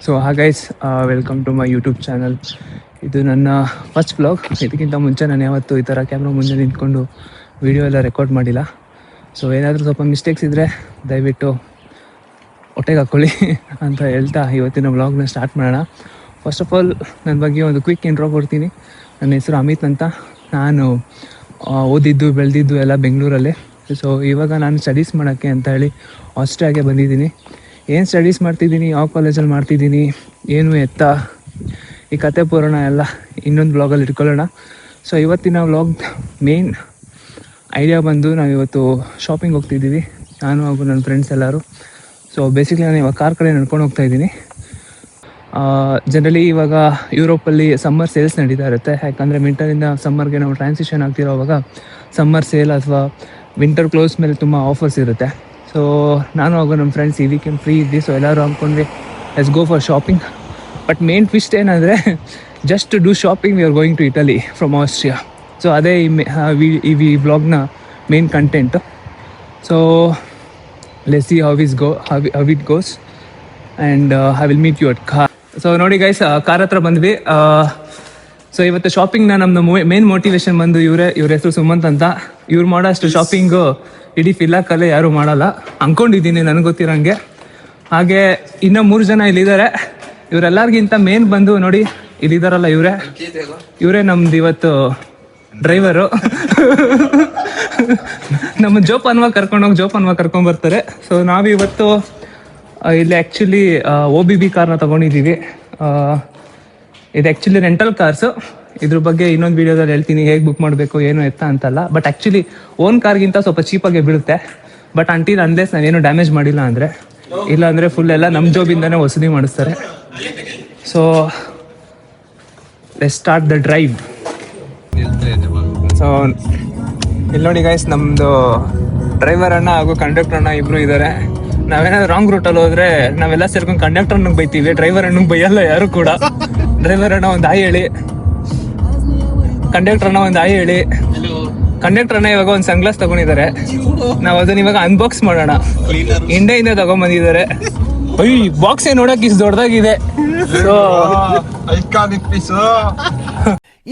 So guys, welcome to my YouTube channel. ಇದು ನನ್ನ first vlog. ಇದಕ್ಕಿಂತ ಮುಂಚೆ ನಾನು ಯಾವತ್ತೂ ಈ ಥರ ಕ್ಯಾಮ್ರಾ ಮುಂದೆ ನಿಂತ್ಕೊಂಡು ವೀಡಿಯೋ ಎಲ್ಲ ರೆಕಾರ್ಡ್ ಮಾಡಿಲ್ಲ. ಸೊ ಏನಾದರೂ ಸ್ವಲ್ಪ ಮಿಸ್ಟೇಕ್ಸ್ ಇದ್ದರೆ ದಯವಿಟ್ಟು ಹೊಟ್ಟೆಗೆ ಹಾಕ್ಕೊಳ್ಳಿ ಅಂತ ಹೇಳ್ತಾ ಇವತ್ತಿನ ವ್ಲಾಗ್ನ ಸ್ಟಾರ್ಟ್ ಮಾಡೋಣ. ಫಸ್ಟ್ ಆಫ್ ಆಲ್ ನನ್ನ ಬಗ್ಗೆ ಒಂದು ಕ್ವಿಕ್ ಇಂಟ್ರೋ ಕೊಡ್ತೀನಿ. ನನ್ನ ಹೆಸರು ಅಮಿತ್ ಅಂತ. ನಾನು ಓದಿದ್ದು ಬೆಳೆದಿದ್ದು ಎಲ್ಲ ಬೆಂಗಳೂರಲ್ಲೇ. ಸೊ ಇವಾಗ ನಾನು ಸ್ಟಡೀಸ್ ಮಾಡೋಕ್ಕೆ ಅಂತ ಹೇಳಿ ಆಸ್ಟ್ರಿಯಾಗೆ ಬಂದಿದ್ದೀನಿ. ಏನು ಸ್ಟಡೀಸ್ ಮಾಡ್ತಿದ್ದೀನಿ, ಯಾವ ಕಾಲೇಜಲ್ಲಿ ಮಾಡ್ತಿದ್ದೀನಿ, ಏನು ಎತ್ತ, ಈ ಕತೆ ಪುರಾಣ ಎಲ್ಲ ಇನ್ನೊಂದು ವ್ಲಾಗಲ್ಲಿ ಇಟ್ಕೊಳ್ಳೋಣ. ಸೊ ಇವತ್ತಿನ ವ್ಲಾಗ್ ಮೇನ್ ಐಡಿಯಾ ಬಂದು ನಾವಿವತ್ತು ಶಾಪಿಂಗ್ ಹೋಗ್ತಿದ್ದೀವಿ, ನಾನು ಹಾಗೂ ನನ್ನ ಫ್ರೆಂಡ್ಸ್ ಎಲ್ಲರೂ. ಸೊ ಬೇಸಿಕ್ಲಿ ನಾನು ಇವಾಗ ಕಾರ್ ಕಡೆ ನಡ್ಕೊಂಡು ಹೋಗ್ತಾಯಿದ್ದೀನಿ. ಜನರಲಿ ಇವಾಗ ಯುರೋಪಲ್ಲಿ ಸಮ್ಮರ್ ಸೇಲ್ಸ್ ನಡೀತಾ ಇರುತ್ತೆ. ಯಾಕಂದರೆ ವಿಂಟರಿಂದ ಸಮ್ಮರ್ಗೆ ನಾವು ಟ್ರಾನ್ಸಿಷನ್ ಆಗ್ತಿರೋವಾಗ ಸಮ್ಮರ್ ಸೇಲ್ ಅಥವಾ ವಿಂಟರ್ ಕ್ಲೋಸ್ ಮೇಲೆ ತುಂಬ ಆಫರ್ಸ್ ಇರುತ್ತೆ. ಸೊ ನಾನು ಹಾಗೂ ನಮ್ಮ ಫ್ರೆಂಡ್ಸ್ ಈ ವೀಕೆಂಡ್ ಫ್ರೀ ಇದ್ವಿ. ಸೊ ಎಲ್ಲರೂ ಅಂದ್ಕೊಂಡ್ವಿ let's go for shopping. But main twist ಏನಂದರೆ, just to do shopping we are going to Italy from Austria. So ಅದೇ ಈ ವ್ಲಾಗ್ನ main content. So let's see how it goes and I will meet you at car. So ನೋಡಿ guys, car ಹತ್ರ ಬಂದ್ವಿ. So ಇವತ್ತು ಶಾಪಿಂಗ್ನ ನಮ್ಮದು main motivation ಬಂದು ಇವ್ರ ಹೆಸರು ಸುಮಂತ್ ಅಂತ. ಇವ್ರು ಮಾಡೋ ಅಷ್ಟು ಶಾಪಿಂಗು ಇಡೀ ಫಿಲಾಕಲ್ಲೇ ಯಾರೂ ಮಾಡಲ್ಲ ಅಂದ್ಕೊಂಡಿದ್ದೀನಿ, ನನಗೆ ಗೊತ್ತಿರೋಂಗೆ. ಹಾಗೆ ಇನ್ನೂ 3 ಜನ ಇಲ್ಲಿದ್ದಾರೆ. ಇವರೆಲ್ಲರಿಗಿಂತ ಮೇನ್ ಬಂದು ನೋಡಿ ಇಲ್ಲಿದ್ದಾರಲ್ಲ, ಇವರೇ ನಮ್ದು ಇವತ್ತು ಡ್ರೈವರು. ನಮ್ಮ ಜೋಪಾನ್ವಾಗಿ ಕರ್ಕೊಂಡ್ಬರ್ತಾರೆ. ಸೊ ನಾವಿವತ್ತು ಇಲ್ಲಿ ಆ್ಯಕ್ಚುಲಿ OBB ಕಾರ್ನ ತೊಗೊಂಡಿದ್ದೀವಿ. ಇದು ಆ್ಯಕ್ಚುಲಿ ರೆಂಟಲ್ ಕಾರ್ಸು. ಇದ್ರ ಬಗ್ಗೆ ಇನ್ನೊಂದು ವೀಡಿಯೋದಲ್ಲಿ ಹೇಳ್ತೀನಿ, ಹೇಗೆ ಬುಕ್ ಮಾಡಬೇಕು ಏನು ಎತ್ತ ಅಂತಲ್ಲ. ಬಟ್ ಆ್ಯಕ್ಚುಲಿ ಓನ್ ಕಾರ್ಗಿಂತ ಸ್ವಲ್ಪ ಚೀಪಾಗೆ ಬೀಳುತ್ತೆ. ಬಟ್ ಅನ್ಲೆಸ್ ನಾನೇನು ಡ್ಯಾಮೇಜ್ ಮಾಡಿಲ್ಲ ಅಂದರೆ, ಇಲ್ಲ ಅಂದರೆ ಫುಲ್ ಎಲ್ಲ ನಮ್ಮ ಜಾಬಿಂದನೇ ವಸೂಲಿ ಮಾಡಿಸ್ತಾರೆ. So let's start the drive. So ಇಲ್ಲಿ ನೋಡಿ ಗೈಸ್, ನಮ್ಮದು ಡ್ರೈವರ್ ಅಣ್ಣ ಹಾಗೂ ಕಂಡಕ್ಟರ್ ಅಣ್ಣ ಇಬ್ಬರು ಇದ್ದಾರೆ. ನಾವೇನಾದ್ರು ರಾಂಗ್ ರೂಟಲ್ಲಿ ಹೋದರೆ ನಾವೆಲ್ಲ ಸೇರ್ಕೊಂಡು ಕಂಡಕ್ಟರ್ನಿಗೆ ಬೈತೀವಿ, ಡ್ರೈವರ್ ಅಣ್ಣಗೆ ಬೈಯಲ್ಲ ಯಾರು ಕೂಡ. ಡ್ರೈವರ್ ಅಣ್ಣ ಒಂದು ಆಯ್ ಹೇಳಿ, ಕಂಡಕ್ಟರ್ ಅಣ್ಣ ಒಂದು ಆಯ್ ಹೇಳಿ. ಕಂಡಕ್ಟರ್ ಅಣ್ಣ ಇವಾಗ ಒಂದು ಸನ್ಗ್ಲಾಸ್ ತಗೊಂಡಿದ್ದಾರೆ. ನಾವು ಅದನ್ನ ಇವಾಗ ಅನ್ಬಾಕ್ಸ್ ಮಾಡೋಣ. ಇಂಡಿಯಾದಿಂದ ತಗೊಂಡ್ಬಂದಿದ್ದಾರೆ. ಬಾಕ್ಸ್ ನೋಡಕ್ ಇಷ್ಟು ದೊಡ್ಡದಾಗಿದೆ.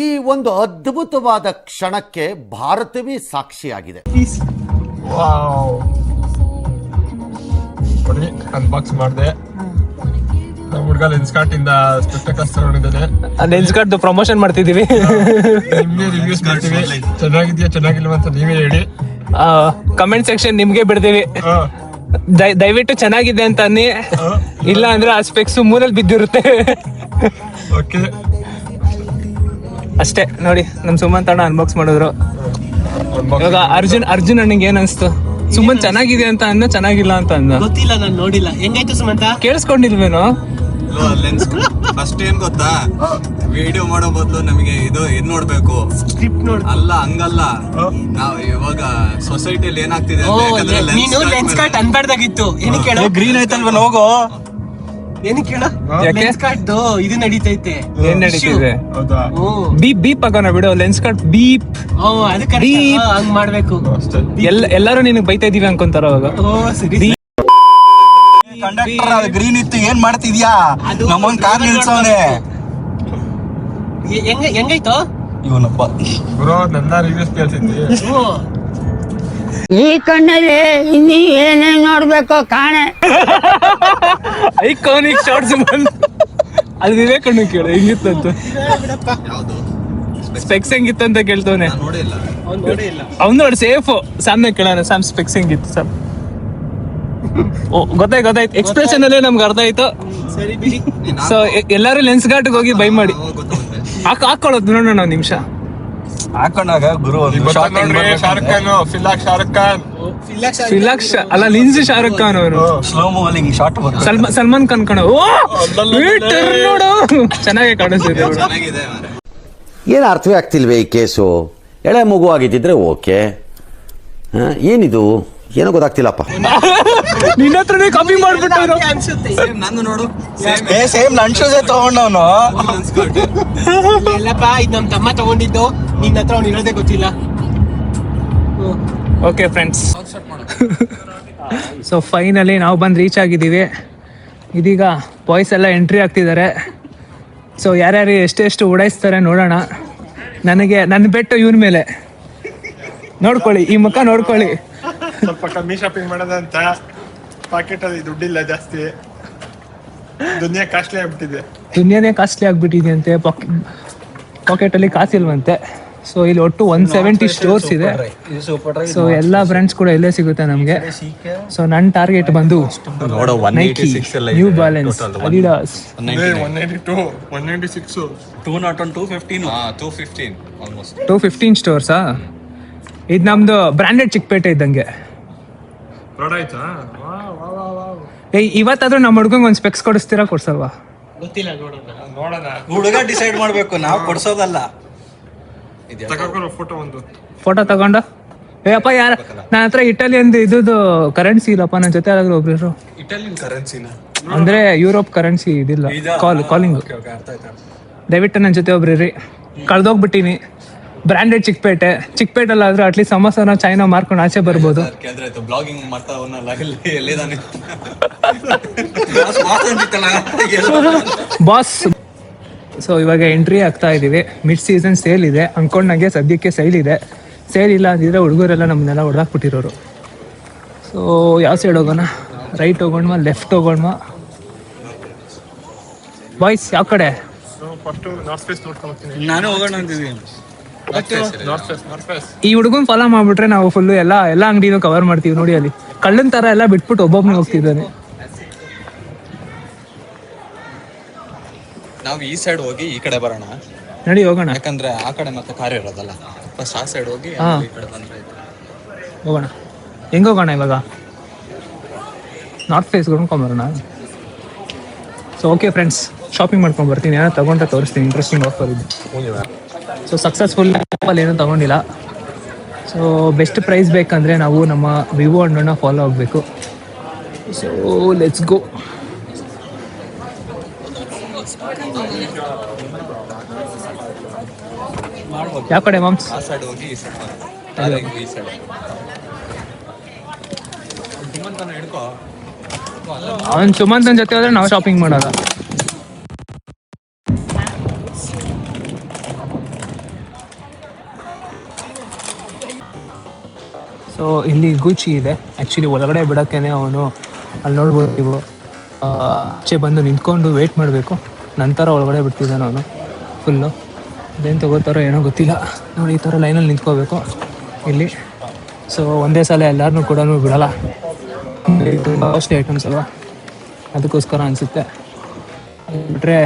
ಈ ಒಂದು ಅದ್ಭುತವಾದ ಕ್ಷಣಕ್ಕೆ ಭಾರತವೇ ಸಾಕ್ಷಿಯಾಗಿದೆ. ಅನ್ಬಾಕ್ಸ್ ಮಾಡಿದೆ. ನಮ್ಮ ಹುಡುಗ ಲೆನ್ಸ್ಕಾರ್ಟ್ ಇಂದ ಸ್ಪೆಕ್ಟಕಲ್ಸ್ ತಗೊಂಡಿದ್ದಾನೆ. ಲೆನ್ಸ್ಕಾರ್ಟ್ ಪ್ರಮೋಷನ್ ಮಾಡ್ತಿದೀವಿ, ನಿಮ್ಗೆ ರಿವ್ಯೂಸ್ ಮಾಡ್ತೀವಿ. ಚೆನ್ನಾಗಿದ್ಯಾ ಚೆನ್ನಾಗಿಲ್ವ ಅಂತ ನೀವೇ ಹೇಳಿ. ಕಮೆಂಟ್ ಸೆಕ್ಷನ್ ನಿಮ್ಗೆ ಬಿಡ್ತೀವಿ. ದಯವಿಟ್ಟು ಚೆನ್ನಾಗಿದೆ ಅಂತ ಅನ್ನಿ, ಇಲ್ಲ ಅಂದ್ರೆ ಆ ಸ್ಪೆಕ್ಸ್ ಮೂರಲ್ಲಿ ಬಿದ್ದಿರುತ್ತೆ. ಓಕೆ, ಅಷ್ಟೇ. ನೋಡಿ ನಮ್ ಸುಮಂತ್ ಅಣ್ಣ ಅನ್ಬಾಕ್ಸ್ ಮಾಡಿದ್ರು. ಇವಾಗ ಅರ್ಜುನ್ ಅಣ್ಣಂಗೆ ಏನ್ ಅನ್ಸ್ತು? ಸುಮಂತ್ ಚೆನ್ನಾಗಿದೆ ಅಂತ ಅಂದ, ಚೆನ್ನಾಗಿಲ್ಲ ಅಂತ ಅಂದ. ಗೊತ್ತಿಲ್ಲ, ನಾನು ನೋಡಿಲ್ಲ. ಹೆಂಗಾಯ್ತು ಸುಮಂತ? ಕೇಳಿಸ್ಕೊಂಡಿಲ್ವೇನೋ? ಲೆನ್ಸ್ ಫಸ್ಟ್ ಏನ್ ಗೊತ್ತಾ, ವಿಡಿಯೋ ಮಾಡೋ ಬದಲು ನಮಗೆ ಇದು ನೋಡ್ಬೇಕು, ಸ್ಕ್ರಿಪ್ಟ್ ನೋಡ್. ಅಲ್ಲ ಹಂಗಲ್ಲ, ನಾವ್ ಇವಾಗ ಸೊಸೈಟಿಯಲ್ಲಿ ಏನಾಗ್ತಿದೆ ನೀನು ಲೆನ್ಸ್ ಕಾರ್ಟ್ ಅನ್ಬಾರ್ದಾಗಿತ್ತು. ಏನಕ್ಕೆ ಹೇಳು? ಗ್ರೀನ್ ಆಯ್ತಲ್ವ ಲೋಗೋ, ಏನಕ್ಕೆ ಹೇಳು? ಲೆನ್ಸ್ ಕಾರ್ಟ್ ಇದು ನಡೀತೈತೆ. ಏನ್ ನಡೀತಿದೆ? ಹೌದಾ? ಬೀಪ್ ಹಾಕೋಣ ಬಿಡು. ಲೆನ್ಸ್ ಕಾರ್ಟ್ ಬೀಪ್ ಅದಕ್ಕೆ ಹಂಗ್ ಮಾಡ್ಬೇಕು. ಎಲ್ಲರೂ ನಿನಗ್ ಬೈತಾ ಇದೀವಿ ಅನ್ಕೊಂತಾರ ಅವಾಗ. ಸರಿ, ಕಂಡಕ್ಟರ್ ಗ್ರೀನ್ ಇತ್ತು, ಏನ್ ಮಾಡ್ತಿದ್ಯಾ? ನಮ್ಮನ್ ಕಾರ್ ನಿಲ್ಸೋನೆ. ಹೆಂಗಾಯ್ತು ಇವನಪ್ಪ ಬ್ರೋ, ನನ್ನ ರಿವ್ಯೂಸ್ ಕೇಳ್ಸಿದ್ವಿ. ಈ ಕಣ್ಣಲ್ಲಿ ಇನ್ನೀ ಏನೇನ್ ನೋಡ್ಬೇಕು ಕಾಣೆ. ಐಕಾನಿಕ್ ಶಾರ್ಟ್ಸ್ ಅದು ವಿವೇಕಣ್ಣ ಕೇಳು ಹೆಂಗಿತ್ತಂತ. ಸ್ಪೆಕ್ಸ್ ಹೆಂಗಿತ್ತಂತ ಕೇಳ್ತವನೆ. ಅವ್ನು ನೋಡಿ ಸೇಫ್. ಸಾಮ್ನೆ ಕೇಳೋಣ, ಸಾಮ್ ಸ್ಪೆಕ್ಸ್ ಹೆಂಗಿತ್ತು ಸಾಮ್. ಓ ಗೊತ್ತಾಯ್ತು, ಎಕ್ಸ್ಪ್ರೆಷನ್ ಅಲ್ಲೇ ನಮ್ಗೆ ಅರ್ಥ ಆಯ್ತು. ಸೊ ಎಲ್ಲಾರು ಲೆನ್ಸ್ ಘಾಟ್ಗೆ ಹೋಗಿ ಬೈ ಮಾಡಿ ಹಾಕೊಳ್ಳೋದು ನೋಡೋಣ. ಒಂದು ನಿಮಿಷ ಹಾಕೊಂಡಾಗ ಗುರು ಶಾರುಖ್ ಖಾನ್, ಶಾರುಖ್ ಖಾನ್, ಫಿಲಾಕ್ಷ ಅಲ್ಲ, ಲಿನ್ಸ್ ಶಾರುಖ್ ಖಾನ್ ಅವರು. Slow moving short Salman Khan ಕಣ. ನೋಡು ಚೆನ್ನಾಗಿ ಕಾಣಿಸ್ತಿದೆ. ಚೆನ್ನಾಗಿದೆ. ಏನು ಅರ್ಥವೇ ಆಗ್ತಿಲ್ವೇ ಈ ಕೇಸು? ಎಳೆ ಮಗು ಆಗಿದ್ದಿದ್ರೆ ಓಕೆ, ಏನಿದು ಏನೋ ಗೊತ್ತಾಗ್ತಿಲ್ಲಪ್ಪ. ನಿನ್ನ ಹತ್ರನೇ ಕಾಪಿ ಮಾಡ್ಬಿಟ್ಟು ನಂದು ನೋಡು, ಸೇಮ್ ನನ್ ಶೂಸೇ ತಗೊಂಡವನು. ಎಲ್ಲಪ್ಪ, ಇದು ನಮ್ ತಮ್ಮ ತಗೊಂಡಿದ್ದು. ನಿನ್ನ ಹತ್ರ ಅವ್ನು ಇರೋದೇ ಗೊತ್ತಿಲ್ಲ. ಓಕೆ ಫ್ರೆಂಡ್ಸ್, ಸೊ ಫೈನಲಿ ನಾವು ಬಂದು ರೀಚ್ ಆಗಿದ್ದೀವಿ. ಇದೀಗ ಬಾಯ್ಸ್ ಎಲ್ಲ ಎಂಟ್ರಿ ಆಗ್ತಿದ್ದಾರೆ. ಸೊ ಯಾರ್ಯಾರು ಎಷ್ಟೆಷ್ಟು ಉಡಾಯಿಸ್ತಾರೆ ನೋಡೋಣ. ನನ್ನ ಬೆಟ್ಟು ಇವನ ಮೇಲೆ ನೋಡ್ಕೊಳ್ಳಿ, ಈ ಮುಖ ನೋಡ್ಕೊಳ್ಳಿ. ಸ್ವಲ್ಪ ಕಮ್ಮಿ ಶಾಪಿಂಗ್ ಮಾಡೋದಂತ ಪಾಕೆಟಲ್ಲಿ ದುಡ್ಡಿಲ್ಲ ಜಾಸ್ತಿ, ದುನಿಯಾ ಕಾಸ್ಟ್ಲಿ ಆಗ್ಬಿಟ್ಟಿದೆ. ದುನಿಯಾನೇ ಕಾಸ್ಟ್ಲಿ ಆಗಿಬಿಟ್ಟಿದೆಯಂತೆ, ಪಾಕೆಟಲ್ಲಿ ಕಾಸಿಲ್ವಂತೆ. ಸೊ ಇಲ್ಲಿ ಒಟ್ಟು 170 ಸ್ಟೋರ್ಸ್ ಇದೆ. ಸೊ ಎಲ್ಲ ಬ್ರ್ಯಾಂಡ್ಸ್ ಕೂಡ ಇಲ್ಲೇ ಸಿಗುತ್ತೆ ನಮಗೆ. ಸೊ ನನ್ನ ಟಾರ್ಗೆಟ್ ಬಂದು ನೈಕಿ, ನ್ಯೂ ಬ್ಯಾಲೆನ್ಸ್, ಅಡಿಡಾಸ್. 196 215 ಸ್ಟೋರ್ಸಾ? ಇದು ನಮ್ದು ಬ್ರ್ಯಾಂಡೆಡ್ ಚಿಕ್ಕಪೇಟೆ ಇದ್ದಂಗೆ. ಇವತ್ತಾದ್ರೂ ನಮ್ಮ ಹುಡ್ಗಂಗೆ ಒಂದು ಸ್ಪೆಕ್ಸ್ ಕೊಡಿಸ್ತೀರಾ, ಕೊಡ್ಸಲ್ವಾ? ಗೊತ್ತಿಲ್ಲ, ನೋಡೋಣ. ಹುಡುಗ ಡಿಸೈಡ್ ಮಾಡ್ಬೇಕು, ನಾವು ಕೊಡ್ಸೋದಲ್ಲ. ಫೋಟೋ ತಗೊಂಡು ಅಪ್ಪ ಯಾರ ನನ್ನ ಹತ್ರ ಇಟಾಲಿಯನ್ ಇದ್ದು ಕರೆನ್ಸಿ ಇಲ್ಲಪ್ಪ, ನನ್ನ ಜೊತೆ ಯಾರಾದ್ರೂ ಒಬ್ರು. ಇಟಾಲಿಯನ್ ಕರೆನ್ಸಿನ ಅಂದ್ರೆ ಯುರೋಪ್ ಕರೆನ್ಸಿ ಇದಿಲ್ಲ, ಕಾಲಿಂಗ್. ದಯವಿಟ್ಟು ನನ್ನ ಜೊತೆ ಒಬ್ರು ಇರ್ರಿ, ಕಳ್ದೋಗ್ಬಿಟ್ಟಿನಿ. ಬ್ರ್ಯಾಂಡೆಡ್ ಚಿಕ್ಕಪೇಟೆಲ್ಲ ಆದ್ರೆ ಅಟ್ಲೀಸ್ಟ್ ಸಮೋಸನ ಚೈನಾ ಮಾರ್ಕೊಂಡು ಆಚೆ ಬರ್ಬೋದು. ಬ್ಲಾಗಿಂಗ್ ಮಾಡ್ತಾ ಎಲ್ಲಿದ್ದಾನೆ ಬಾಸ್. ಸೊ ಇವಾಗ ಎಂಟ್ರಿ ಆಗ್ತಾ ಇದೀವಿ. ಮಿಡ್ ಸೀಸನ್ ಸೇಲ್ ಇದೆ ಅನ್ಕೊಂಡಂಗೆ, ಸದ್ಯಕ್ಕೆ ಸೇಲ್ ಇದೆ. ಸೇಲ್ ಇಲ್ಲ ಅಂದಿದ್ರೆ ಹುಡುಗರೆಲ್ಲ ನಮ್ಮನ್ನೆಲ್ಲ ಹೊಡೆದಾಕ್ಬಿಟ್ಟಿರೋರು. ಸೊ ಯಾವ ಸೈಡ್ ಹೋಗೋಣ? ರೈಟ್ ಹೋಗೋಣ, ಲೆಫ್ಟ್ ಹೋಗೋಣ? ಬಾಯ್ಸ್ ಯಾವ ಕಡೆ? ನಾನು ಹೋಗೋಣ ಅಂತಿದ್ದೀನಿ. ಈ ಹುಡುಗನ್ ಫಾಲೋ ಮಾಡ್ಬಿಟ್ರೆ ನಾವು ಫುಲ್ ಎಲ್ಲ ಅಂಗಡಿನೂ ಕವರ್ ಮಾಡ್ತೀವಿ. ನೋಡಿ ಅಲ್ಲಿ ಕಳ್ಳನ್ ತರ ಎಲ್ಲ ಬಿಟ್ಬಿಟ್ಟು ಒಬ್ಬೊಬ್ಬನೇ ಹೋಗ್ತಿದ್ದಾನೆ. ನಾವು ಈ ಸೈಡ್ ಹೋಗಿ ಈ ಕಡೆ ಬರೋಣ, ನಡಿ ಹೋಗೋಣ. ಯಾಕಂದ್ರೆ ಆ ಕಡೆ ಮತ್ತೆ ಕಾರ್ ಇರೋದಲ್ಲ. ಫಸ್ಟ್ ಆ ಸೈಡ್ ಹೋಗಿ ಹಾ. ಈ ಕಡೆ ಬಂದ್ರೆ ಹೋಗೋಣ. ಹೆಂಗ್ ಹೋಗೋಣ ಇವಾಗ? ನಾರ್ತ್ ಫೇಸ್ ಕೊಂಡ್ಕೊಂಬರೋಣ. ಸೊ ಓಕೆ ಫ್ರೆಂಡ್ಸ್, ಶಾಪಿಂಗ್ ಮಾಡ್ಕೊಂಡು ಬರ್ತೀನಿ. ಏನೋ ತಗೊಂಡ್ರೆ ತೋರಿಸ್ತೀನಿ, ಇಂಟ್ರೆಸ್ಟಿಂಗ್ ಆಫರ್ ಇದೆ. ಸೊ ಸಕ್ಸಸ್ಫುಲ್ ಅಲ್ಲಿ ಏನೂ ತಗೊಂಡಿಲ್ಲ. ಸೊ ಬೆಸ್ಟ್ ಪ್ರೈಸ್ ಬೇಕಂದರೆ ನಾವು ನಮ್ಮ ವಿವೋ ಅಣ್ಣನ ಫಾಲೋ ಆಗಬೇಕು. So let's go. ಯಾವ ಕಡೆ ಮಾಮ್ಸ್? ಆ ಸೈಡ್ ಹೋಗಿ ಈ ಸೈಡ್ ಈ ಸೈಡ್ ಹಿಡ್ಕೋ. ಅವನ್ ಸುಮಂತನ ಜೊತೆ ಹೋದ್ರೆ ನಾವು ಶಾಪಿಂಗ್ ಮಾಡೋದ. ಸೊ ಇಲ್ಲಿ ಗೂಚಿ ಇದೆ. ಆ್ಯಕ್ಚುಲಿ ಒಳಗಡೆ ಬಿಡೋಕ್ಕೇ ಅವನು ಅಲ್ಲಿ ನೋಡ್ಬೋದು ನೀವು, ಆಚೆ ಬಂದು ನಿಂತ್ಕೊಂಡು ವೆಯ್ಟ್ ಮಾಡಬೇಕು, ನಂತರ ಒಳಗಡೆ ಬಿಡ್ತಿದ್ದಾನೆ ಅವನು ಫುಲ್ಲು. ಅದೇನು ತೊಗೋತಾರೋ ಏನೋ ಗೊತ್ತಿಲ್ಲ. ನೋಡಿ ಈ ಥರ ಲೈನಲ್ಲಿ ನಿಂತ್ಕೋಬೇಕು ಇಲ್ಲಿ. ಸೊ ಒಂದೇ ಸಲ ಎಲ್ಲರನ್ನೂ ಕೂಡ ಬಿಡಲ್ಲ, ತುಂಬ ಕಾಸ್ಟ್ಲಿ ಐಟಮ್ಸ್ ಅಲ್ವಾ, ಅದಕ್ಕೋಸ್ಕರ ಅನಿಸುತ್ತೆ. ಬಿಟ್ಟರೆ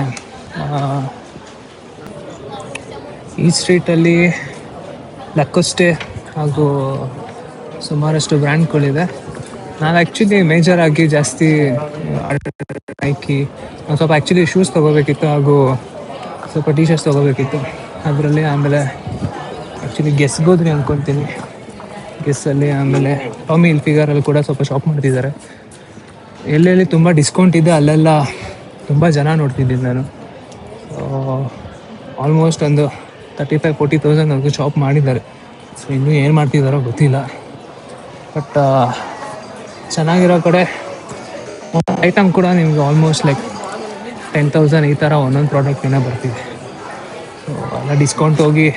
ಈ ಸ್ಟ್ರೀಟಲ್ಲಿ ಲಕ್ಕೋಸ್ಟೆ ಹಾಗೂ ಸುಮಾರಷ್ಟು ಬ್ರ್ಯಾಂಡ್ಗಳಿದೆ. ನಾನು ಆ್ಯಕ್ಚುಲಿ ಮೇಜರಾಗಿ ಜಾಸ್ತಿ ನೈಕಿ, ಸ್ವಲ್ಪ ಆ್ಯಕ್ಚುಲಿ ಶೂಸ್ ತೊಗೋಬೇಕಿತ್ತು ಹಾಗೂ ಸ್ವಲ್ಪ ಟಿ ಶರ್ಟ್ಸ್ ತೊಗೋಬೇಕಿತ್ತು ಅದರಲ್ಲಿ. ಆಮೇಲೆ ಆ್ಯಕ್ಚುಲಿ ಗೆಸ್ಗೋದ್ರಿ ಅಂದ್ಕೊತೀನಿ, ಗೆಸ್ಸಲ್ಲಿ. ಆಮೇಲೆ ಟಾಮಿ ಹಿಲ್ಫಿಗರಲ್ಲಿ ಕೂಡ ಸ್ವಲ್ಪ ಶಾಪ್ ಮಾಡ್ತಿದ್ದಾರೆ. ಎಲ್ಲೆಲ್ಲಿ ತುಂಬ ಡಿಸ್ಕೌಂಟ್ ಇದೆ ಅಲ್ಲೆಲ್ಲ ತುಂಬ ಜನ ನೋಡ್ತಿದ್ದೀನಿ ನಾನು. ಆಲ್ಮೋಸ್ಟ್ ಒಂದು 35,000-40,000 ಅವ್ರಿಗೆ ಶಾಪ್ ಮಾಡಿದ್ದಾರೆ. ಸೊ ಇನ್ನೂ ಏನು ಮಾಡ್ತಿದ್ದಾರೋ ಗೊತ್ತಿಲ್ಲ. ಬಟ್ ಚೆನ್ನಾಗಿರೋ ಕಡೆ ಐಟಮ್ ಕೂಡ ನಿಮಗೆ ಆಲ್ಮೋಸ್ಟ್ ಲೈಕ್ 10,000 ಈ ಥರ ಒಂದೊಂದು ಪ್ರಾಡಕ್ಟ್ ಏನೋ ಬರ್ತಿದೆ. ಸೊ ಎಲ್ಲ ಡಿಸ್ಕೌಂಟ್ ಹೋಗಿ,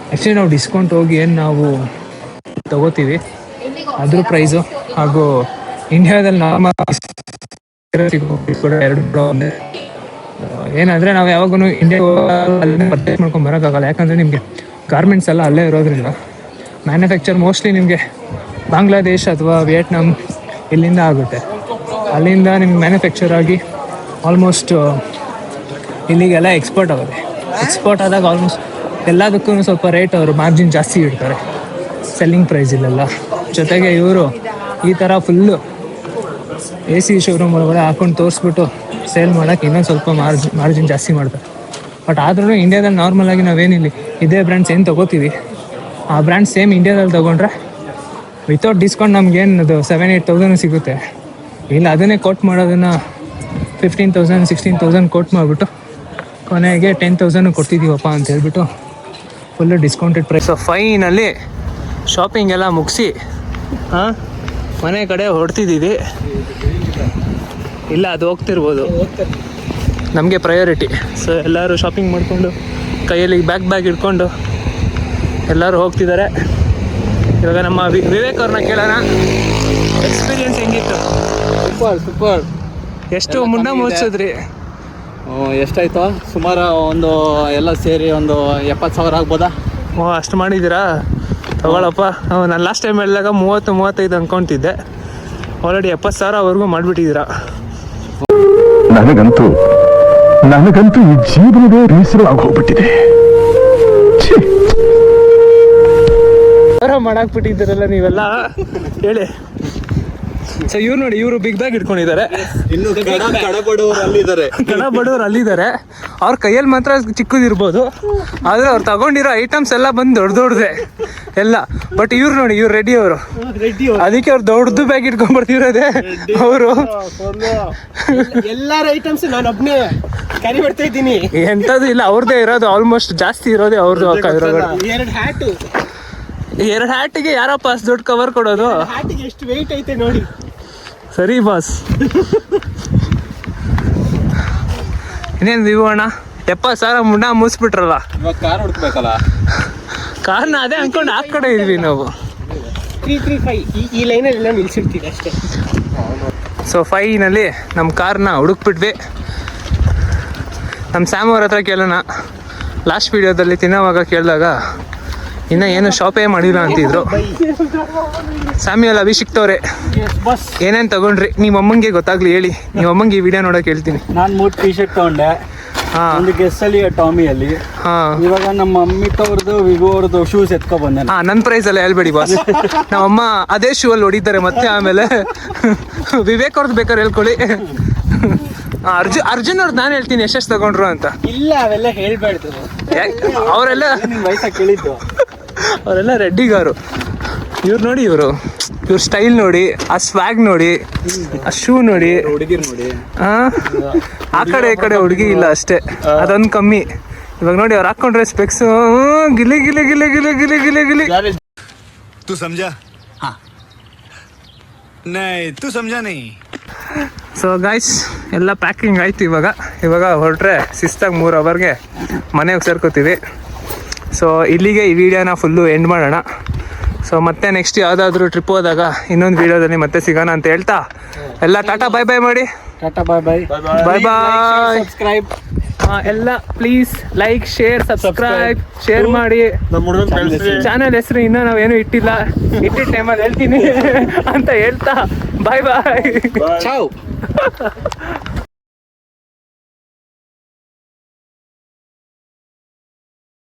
ಆ್ಯಕ್ಚುಲಿ ನಾವು ಡಿಸ್ಕೌಂಟ್ ಹೋಗಿ ಏನು ನಾವು ತಗೋತೀವಿ ಅದ್ರ ಪ್ರೈಸು ಹಾಗೂ ಇಂಡಿಯಾದಲ್ಲಿ ನಾರ್ಮಲ್ ಕೂಡ ಎರಡು ಒಂದೇ. ಏನಂದರೆ ನಾವು ಯಾವಾಗೂ ಇಂಡಿಯಾ ಅಲ್ಲೇ ಪರ್ಚೇಸ್ ಮಾಡ್ಕೊಂಡು ಬರೋಕ್ಕಾಗಲ್ಲ. ಯಾಕಂದರೆ ನಿಮಗೆ ಗಾರ್ಮೆಂಟ್ಸ್ ಎಲ್ಲ ಅಲ್ಲೇ ಇರೋದ್ರಿಂದ ಮ್ಯಾನುಫ್ಯಾಕ್ಚರ್ ಮೋಸ್ಟ್ಲಿ ನಿಮಗೆ ಬಾಂಗ್ಲಾದೇಶ್ ಅಥವಾ ವಿಯೆಟ್ನಾಮ್ ಇಲ್ಲಿಂದ ಆಗುತ್ತೆ. ಅಲ್ಲಿಂದ ನಿಮ್ಗೆ ಮ್ಯಾನುಫ್ಯಾಕ್ಚರ್ ಆಗಿ ಆಲ್ಮೋಸ್ಟ್ ಇಲ್ಲಿಗೆಲ್ಲ ಎಕ್ಸ್ಪೋರ್ಟ್ ಆಗುತ್ತೆ. ಎಕ್ಸ್ಪೋರ್ಟ್ ಆದಾಗ ಆಲ್ಮೋಸ್ಟ್ ಎಲ್ಲದಕ್ಕೂ ಸ್ವಲ್ಪ ರೇಟ್ ಅವರು ಮಾರ್ಜಿನ್ ಜಾಸ್ತಿ ಇಡ್ತಾರೆ ಸೆಲ್ಲಿಂಗ್ ಪ್ರೈಸಿಲೆಲ್ಲ. ಜೊತೆಗೆ ಇವರು ಈ ಥರ ಫುಲ್ಲು AC ಶೋರೂಮ್ ಒಳಗಡೆ ಹಾಕೊಂಡು ತೋರಿಸ್ಬಿಟ್ಟು ಸೇಲ್ ಮಾಡೋಕ್ಕೆ ಇನ್ನೊಂದು ಸ್ವಲ್ಪ ಮಾರ್ಜಿನ್ ಜಾಸ್ತಿ ಮಾಡ್ತಾರೆ. ಬಟ್ ಆದ್ರೂ ಇಂಡಿಯಾದಲ್ಲಿ ನಾರ್ಮಲಾಗಿ ನಾವೇನಿಲ್ಲ ಇದೇ ಬ್ರ್ಯಾಂಡ್ಸ್ ಏನು ತೊಗೋತೀವಿ ಆ ಬ್ರ್ಯಾಂಡ್ ಸೇಮ್ ಇಂಡಿಯಾದಲ್ಲಿ ತೊಗೊಂಡ್ರೆ ವಿತೌಟ್ ಡಿಸ್ಕೌಂಟ್ ನಮ್ಗೇನು ಅದು 7,000-8,000 ಸಿಗುತ್ತೆ. ಇಲ್ಲ ಅದನ್ನೇ ಕೋಟ್ ಮಾಡೋದನ್ನು 15,000-16,000 ಕೋಟ್ ಮಾಡಿಬಿಟ್ಟು ಕೊನೆಗೆ 10,000 ಕೊಡ್ತಿದ್ದೀವಪ್ಪ ಅಂತ ಹೇಳ್ಬಿಟ್ಟು full discounted price. So finally shopping ಎಲ್ಲ ಮುಗಿಸಿ ಮನೆ ಕಡೆ ಹೊರಡ್ತಿದ್ದೀವಿ. ಇಲ್ಲ ಅದು ಹೋಗ್ತಿರ್ಬೋದು, ನಮಗೆ ಪ್ರಯಾರಿಟಿ. ಸೊ ಎಲ್ಲರೂ ಶಾಪಿಂಗ್ ಮಾಡಿಕೊಂಡು ಕೈಯಲ್ಲಿ ಬ್ಯಾಗ್ ಇಟ್ಕೊಂಡು ಎಲ್ಲರೂ ಹೋಗ್ತಿದ್ದಾರೆ. ಇವಾಗ ನಮ್ಮ ವಿವೇಕ್ ಅವ್ರನ್ನ ಕೇಳೋಣ, ಎಕ್ಸ್ಪೀರಿಯನ್ಸ್ ಹೆಂಗಿತ್ತು? ಸೂಪರ್. ಎಷ್ಟು ಮುನ್ನ ಮುಗಿಸಿದ್ರಿ? ಎಷ್ಟಾಯ್ತು? ಸುಮಾರು ಒಂದು ಎಲ್ಲ ಸೇರಿ ಒಂದು 70,000 ಆಗ್ಬೋದಾ? ಅಷ್ಟು ಮಾಡಿದ್ದೀರಾ? ತಗೊಳಪ್ಪ. ನಾನು ಲಾಸ್ಟ್ ಟೈಮ್ ಹೇಳಿದಾಗ 30-35 ಅಂದ್ಕೊತಿದ್ದೆ. ಆಲ್ರೆಡಿ 70,000ವರೆಗೂ ಮಾಡಿಬಿಟ್ಟಿದ್ದೀರಾ. ನನಗಂತೂ ಈ ಜೀವನವೇ ಬೇಸರವಾಗಿ ಹೋಗ್ಬಿಟ್ಟಿದೆ. ಮಾಡಾಕ್ಬಿಟ್ಟಿದ್ದೀರಲ್ಲ ನೀವೆಲ್ಲ, ಹೇಳಿ. ಸೊ ಇವ್ರು ನೋಡಿ, ಇವರು ಬಿಗ್ ಬ್ಯಾಗ್ ಇಟ್ಕೊಂಡಿದ್ದಾರೆ. ಇನ್ನು ಕಡ ಬಡವರು ಅಲ್ಲಿದ್ದಾರೆ. ಅವ್ರ ಕೈಯಲ್ಲಿ ಮಾತ್ರ ಚಿಕ್ಕದಿರ್ಬೋದು, ಆದರೆ ಅವ್ರು ತಗೊಂಡಿರೋ ಐಟಮ್ಸ್ ಎಲ್ಲ ಬಂದು ದೊಡ್ಡದೆ ಎಲ್ಲ. ಬಟ್ ಇವ್ರು ನೋಡಿ, ಇವ್ರು ರೆಡಿ ಅವರು, ಅದಕ್ಕೆ ಅವ್ರು ದೊಡ್ಡದು ಬ್ಯಾಗ್ ಇಟ್ಕೊಂಡ್ಬರ್ತಿರೋದೆ ಅವರು. ಎಲ್ಲಾರ ಐಟಮ್ಸ್ ನಾನು ಒಬ್ನೇ ಕ್ಯಾರಿ ಮಾಡ್ತಾ ಇದ್ದೀನಿ. ಎಂಥದ್ದು ಇಲ್ಲ, ಅವ್ರದ್ದೇ ಇರೋದು. ಆಲ್ಮೋಸ್ಟ್ ಜಾಸ್ತಿ ಇರೋದೇ ಅವ್ರದ್ದು. 2 ಹ್ಯಾಟಿಗೆ ಯಾರಪ್ಪ ಅಷ್ಟು ದೊಡ್ಡ ಕವರ್ ಕೊಡೋದು? ಹ್ಯಾಟಿಗೆ ಎಷ್ಟು ವೆಯ್ಟ್ ಐತೆ ನೋಡಿ. ಸರಿ ಬಾಸ್. ಇನ್ನೇನು ವಿವೋ ಅಣ್ಣ, 70,000 ಮುನ್ನ ಮುಗಿಸ್ಬಿಟ್ರಲ್ಲ. ಇವಾಗ ಕಾರ್ ಹುಡ್ಕ್ಬೇಕಲ್ಲ. ಕಾರ್ನ ಅದೇ ಅನ್ಕೊಂಡು ಆ ಕಡೆ ಇದ್ವಿ ನಾವು. 335 ಈ ಲೈನಲ್ಲಿ ನಿಲ್ಸಿರ್ತೀವಿ ಅಷ್ಟೇ. ಸೊ ಫೈನಲ್ಲಿ ನಮ್ಮ ಕಾರ್ನ ಹುಡುಕ್ಬಿಟ್ವಿ. ನಮ್ಮ ಸ್ಯಾಮ್ ಅವ್ರ ಹತ್ರ ಕೇಳೋಣ. ಲಾಸ್ಟ್ ವೀಡಿಯೋದಲ್ಲಿ ತಿನ್ನೋವಾಗ ಕೇಳಿದಾಗ ಇನ್ನೂ ಏನು ಶಾಪೇ ಮಾಡಿಲ್ಲ ಅಂತಿದ್ರು. ಸ್ಯಾಮ್ಯುಯಲ್ ಅಭಿಷಿಕ್ತವ್ರೆ, ಏನೇನು ತಗೊಂಡ್ರಿ? ನಿಮ್ಮ ಅಮ್ಮಂಗೆ ಗೊತ್ತಾಗ್ಲಿ ಹೇಳಿ. ನಿಮ್ಮ ಅಮ್ಮಂಗೆ ಈ ವಿಡಿಯೋ ನೋಡೋಕೆ ಹೇಳ್ತೀನಿ. ನಾನು 3 ಟಿ ಶರ್ಟ್ ತೊಗೊಂಡೆ. ಒಂದು ಗೆಸ್ಸಲ್ಲಿ ಟಾಮಿಯಲ್ಲಿ. ಇವಾಗ ನಮ್ಮ ಅಮ್ಮಿತ್ ಅವ್ರದ್ದು ವಿವೋ ಅವ್ರದ್ದು ಶೂಸ್ ಎತ್ಕೊ ಬಂದೆ. ನನ್ನ ಪ್ರೈಸ್ ಎಲ್ಲ ಹೇಳ್ಬೇಡಿ ಬಾಸ್. ನಮ್ಮಮ್ಮ ಅದೇ ಶೂ ಅಲ್ಲಿ ಹೊಡಿತಾರೆ ಮತ್ತೆ. ಆಮೇಲೆ ವಿವೇಕ್ ಅವ್ರದ್ದು ಬೇಕಾದ್ರೆ ಹೇಳ್ಕೊಳ್ಳಿ. ಅರ್ಜುನ್ ಅವ್ರದ್ದು ನಾನು ಹೇಳ್ತೀನಿ ಎಷ್ಟೆಷ್ಟು ತಗೊಂಡ್ರು ಅಂತ. ಇಲ್ಲ, ಅವೆಲ್ಲ ಹೇಳ್ಬಾರ್ದು. ಅವರೆಲ್ಲ ವಯಸ್ಸಾಗಿ ಕೇಳಿದ್ದು. ಅವರೆಲ್ಲ ರೆಡ್ಡಿಗಾರು. ಇವ್ರು ನೋಡಿ, ಇವ್ರ ಸ್ಟೈಲ್ ನೋಡಿ, ಆ ಸ್ವ್ಯಾಗ್ ನೋಡಿ, ಆ ಶೂ ನೋಡಿ. ಹುಡುಗಿರ್ ನೋಡಿ, ಆ ಕಡೆ ಈ ಕಡೆ ಹುಡುಗಿ ಇಲ್ಲ ಅಷ್ಟೇ, ಅದೊಂದು ಕಮ್ಮಿ. ಇವಾಗ ನೋಡಿ ಅವ್ರು ಹಾಕೊಂಡ್ರೆ ಸ್ಪೆಕ್ಸ್, ಗಿಲಿ ಗಿಲಿ ಗಿಲಿ ಗಿಲಿ ಗಿಲಿ ಗಿಲಿ ಗಿಲಿ. तू समझा? हाँ नहीं तू समझा नहीं. ಸೊ ಗಾಯ್ಸ್, ಎಲ್ಲ ಪ್ಯಾಕಿಂಗ್ ಆಯ್ತು. ಇವಾಗ ಹೊರಟ್ರೆ ಶಿಸ್ತಾಗಿ 3 ಅವರ್ಗೆ ಮನೆಗೆ ಸೇರ್ಕೋತೀವಿ. ಸೊ ಇಲ್ಲಿಗೆ ಈ ವಿಡಿಯೋನ ಫುಲ್ಲು ಎಂಡ್ ಮಾಡೋಣ. ಸೊ ಮತ್ತೆ ನೆಕ್ಸ್ಟ್ ಯಾವುದಾದ್ರೂ ಟ್ರಿಪ್ ಹೋದಾಗ ಇನ್ನೊಂದು ವಿಡಿಯೋದಲ್ಲಿ ಮತ್ತೆ ಸಿಗೋಣ ಅಂತ ಹೇಳ್ತಾ ಎಲ್ಲ ಟಾಟಾ ಬಾಯ್ ಬಾಯ್ ಮಾಡಿ. ಟಾಟಾ ಬಾಯ್ ಬಾಯ್ ಬಾಯ್ ಬಾಯ್. ಸಬ್ಸ್ಕ್ರೈಬ್ ಎಲ್ಲ please like share subscribe share ಮಾಡಿ. ಚಾನಲ್ ಹೆಸರು ಇನ್ನೂ ನಾವೇನು ಇಟ್ಟಿಲ್ಲ, ಇಟ್ಟಿದ್ದ ಟೈಮಲ್ಲಿ ಹೇಳ್ತೀನಿ ಅಂತ ಹೇಳ್ತಾ ಬಾಯ್ ಬಾಯ್. ಚಾವ್.